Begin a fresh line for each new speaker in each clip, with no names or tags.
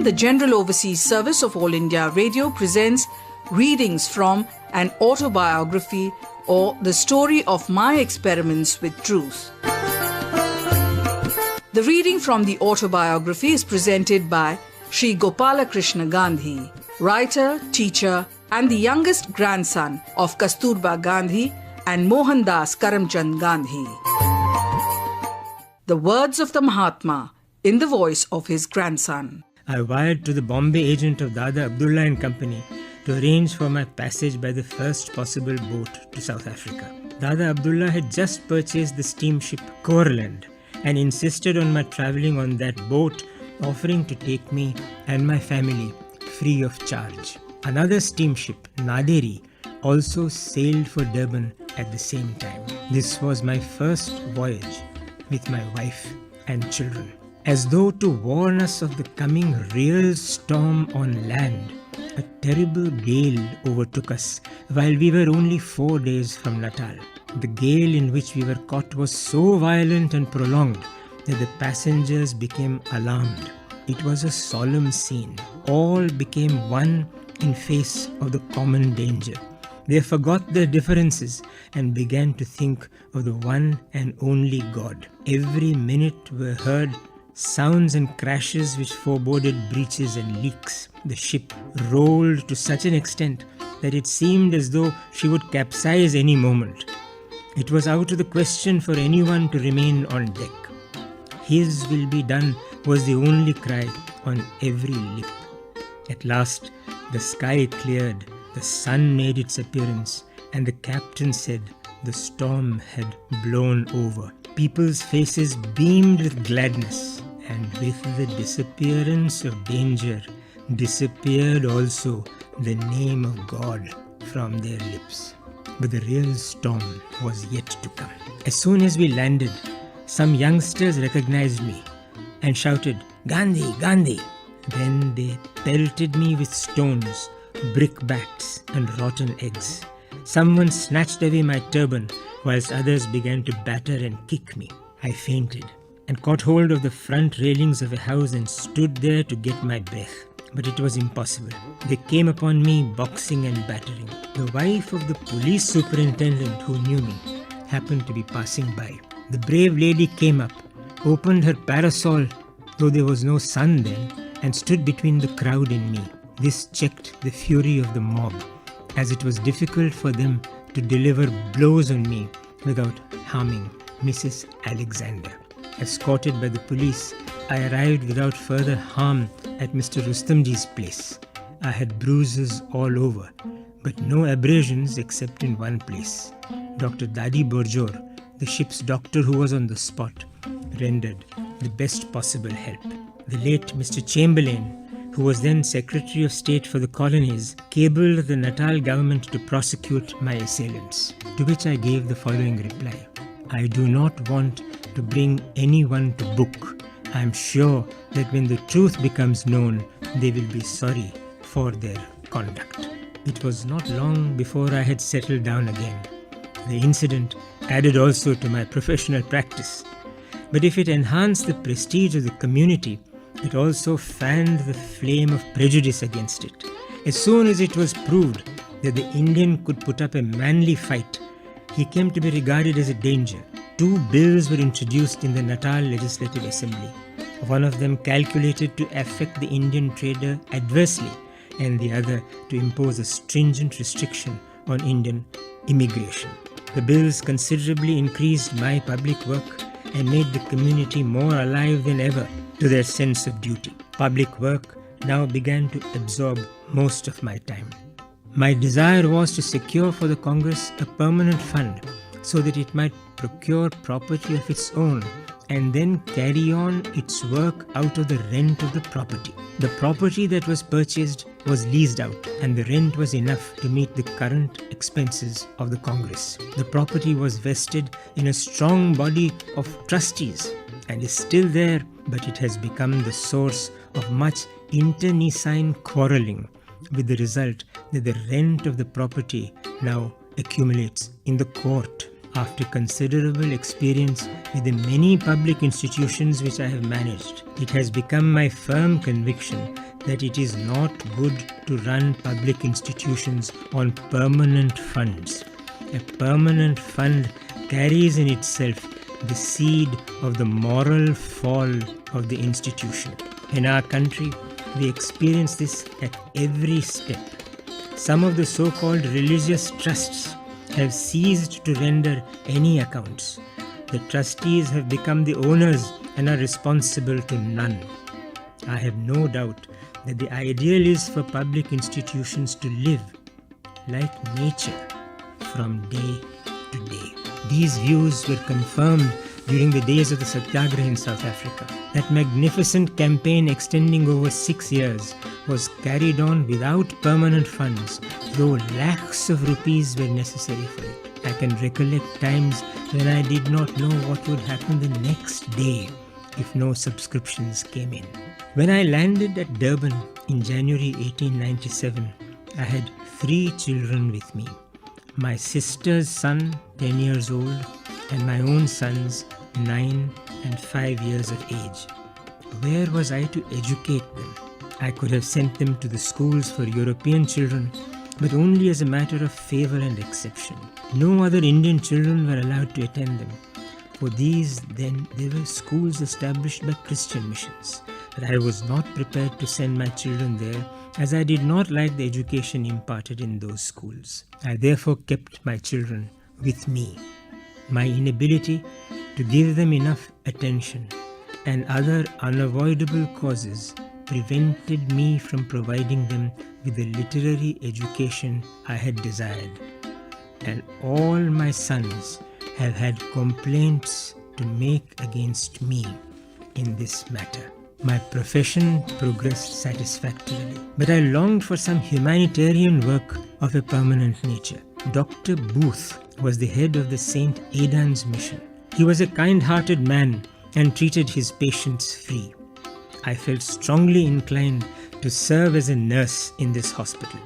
again, the General Overseas Service of All India Radio presents readings from an autobiography or the story of my experiments with truth. The reading from the autobiography is presented by Sri Gopalkrishna Gandhi, writer, teacher, and the youngest grandson of Kasturba Gandhi and Mohan Karamchand Gandhi. The words of the Mahatma in the voice of his grandson.
I wired to the Bombay agent of Dada Abdullah and Company to arrange for my passage by the first possible boat to South Africa. Dada Abdullah had just purchased the steamship Courland and insisted on my travelling on that boat, offering to take me and my family free of charge. Another steamship, Naderi, also sailed for Durban at the same time. This was my first voyage with my wife and children. As though to warn us of the coming real storm on land, a terrible gale overtook us while we were only 4 days from Natal. The gale in which we were caught was so violent and prolonged that the passengers became alarmed. It was a solemn scene. All became one in face of the common danger. They forgot their differences and began to think of the one and only God. Every minute were heard sounds and crashes which foreboded breaches and leaks. The ship rolled to such an extent that it seemed as though she would capsize any moment. It was out of the question for anyone to remain on deck. His will be done was the only cry on every lip. At last, the sky cleared, the sun made its appearance, and the captain said the storm had blown over. People's faces beamed with gladness, and with the disappearance of danger, disappeared also the name of God from their lips. But the real storm was yet to come. As soon as we landed, some youngsters recognized me and shouted, "Gandhi, Gandhi!" Then they pelted me with stones, brickbats, and rotten eggs. Someone snatched away my turban, whilst others began to batter and kick me. I fainted and caught hold of the front railings of a house and stood there to get my breath. But it was impossible. They came upon me, boxing and battering. The wife of the police superintendent who knew me happened to be passing by. The brave lady came up, opened her parasol, though there was no sun then, and stood between the crowd and me. This checked the fury of the mob, as it was difficult for them to deliver blows on me without harming Mrs. Alexander. Escorted by the police, I arrived without further harm at Mr. Rustamji's place. I had bruises all over, but no abrasions except in one place. Dr. Dadi Borjor, the ship's doctor who was on the spot, rendered the best possible help. The late Mr. Chamberlain, who was then Secretary of State for the Colonies, cabled the Natal government to prosecute my assailants, to which I gave the following reply. I do not want to bring anyone to book. I am sure that when the truth becomes known, they will be sorry for their conduct. It was not long before I had settled down again. The incident added also to my professional practice. But if it enhanced the prestige of the community, it also fanned the flame of prejudice against it. As soon as it was proved that the Indian could put up a manly fight, he came to be regarded as a danger. 2 bills were introduced in the Natal Legislative Assembly. One of them calculated to affect the Indian trader adversely, and the other to impose a stringent restriction on Indian immigration. The bills considerably increased my public work and made the community more alive than ever to their sense of duty. Public work now began to absorb most of my time. My desire was to secure for the Congress a permanent fund so that it might procure property of its own and then carry on its work out of the rent of the property. The property that was purchased was leased out, and the rent was enough to meet the current expenses of the Congress. The property was vested in a strong body of trustees and is still there, but it has become the source of much internecine quarrelling, with the result that the rent of the property now accumulates in the court. After considerable experience with the many public institutions which I have managed, it has become my firm conviction that it is not good to run public institutions on permanent funds. A permanent fund carries in itself the seed of the moral fall of the institution. In our country, we experience this at every step. Some of the so-called religious trusts have ceased to render any accounts. The trustees have become the owners and are responsible to none. I have no doubt that the ideal is for public institutions to live like nature from day to day. These views were confirmed during the days of the Satyagraha in South Africa. That magnificent campaign extending over 6 years was carried on without permanent funds, though lakhs of rupees were necessary for it. I can recollect times when I did not know what would happen the next day if no subscriptions came in. When I landed at Durban in January 1897, I had 3 children with me. My sister's son, 10 years old, and my own sons, 9 and 5 years of age. Where was I to educate them? I could have sent them to the schools for European children, but only as a matter of favor and exception. No other Indian children were allowed to attend them. For these, then, they were schools established by Christian missions. But I was not prepared to send my children there, as I did not like the education imparted in those schools. I therefore kept my children with me. My inability to give them enough attention and other unavoidable causes prevented me from providing them with the literary education I had desired. And all my sons have had complaints to make against me in this matter. My profession progressed satisfactorily, but I longed for some humanitarian work of a permanent nature. Dr. Booth was the head of the St. Aidan's mission. He was a kind-hearted man and treated his patients free. I felt strongly inclined to serve as a nurse in this hospital.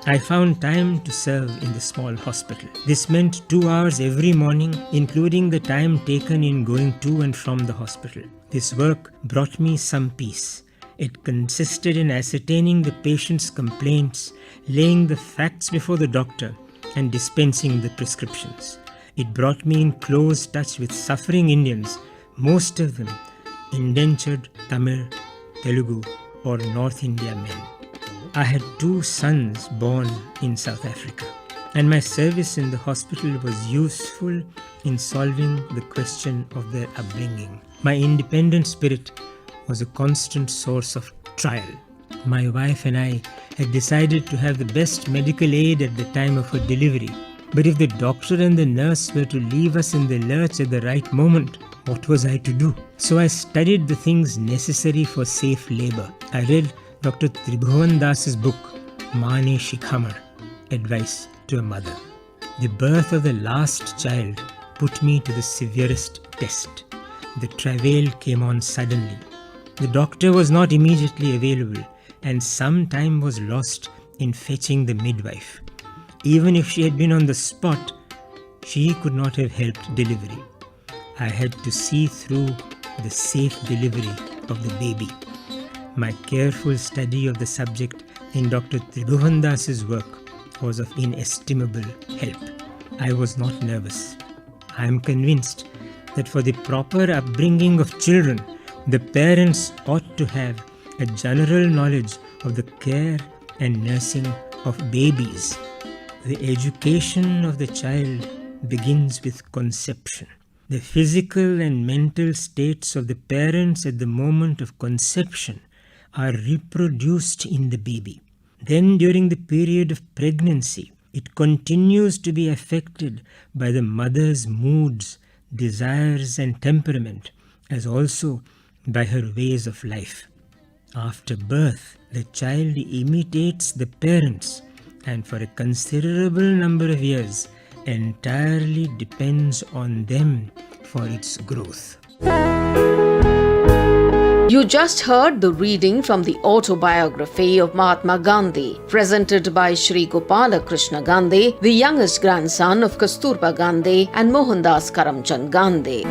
I found time to serve in the small hospital. This meant 2 hours every morning, including the time taken in going to and from the hospital. This work brought me some peace. It consisted in ascertaining the patient's complaints, laying the facts before the doctor, and dispensing the prescriptions. It brought me in close touch with suffering Indians, most of them indentured Tamil, Telugu, or North India men. I had 2 sons born in South Africa, and my service in the hospital was useful in solving the question of their upbringing. My independent spirit was a constant source of trial. My wife and I had decided to have the best medical aid at the time of her delivery. But if the doctor and the nurse were to leave us in the lurch at the right moment, what was I to do? So I studied the things necessary for safe labor. I read Dr. Tribhuvan Das's book, Mane Shikhamar, Advice to a Mother. The birth of the last child put me to the severest test. The travail came on suddenly. The doctor was not immediately available, and some time was lost in fetching the midwife. Even if she had been on the spot, she could not have helped delivery. I had to see through the safe delivery of the baby. My careful study of the subject in Dr. Tribhuvan Das's work was of inestimable help. I was not nervous. I am convinced that for the proper upbringing of children, the parents ought to have a general knowledge of the care and nursing of babies. The education of the child begins with conception. The physical and mental states of the parents at the moment of conception are reproduced in the baby. Then, during the period of pregnancy, it continues to be affected by the mother's moods, desires, and temperament, as also by her ways of life. After birth, the child imitates the parents, and for a considerable number of years entirely depends on them for its growth.
You just heard the reading from the autobiography of Mahatma Gandhi, presented by Shri Gopalkrishna Gandhi, the youngest grandson of Kasturba Gandhi and Mohandas Karamchand Gandhi.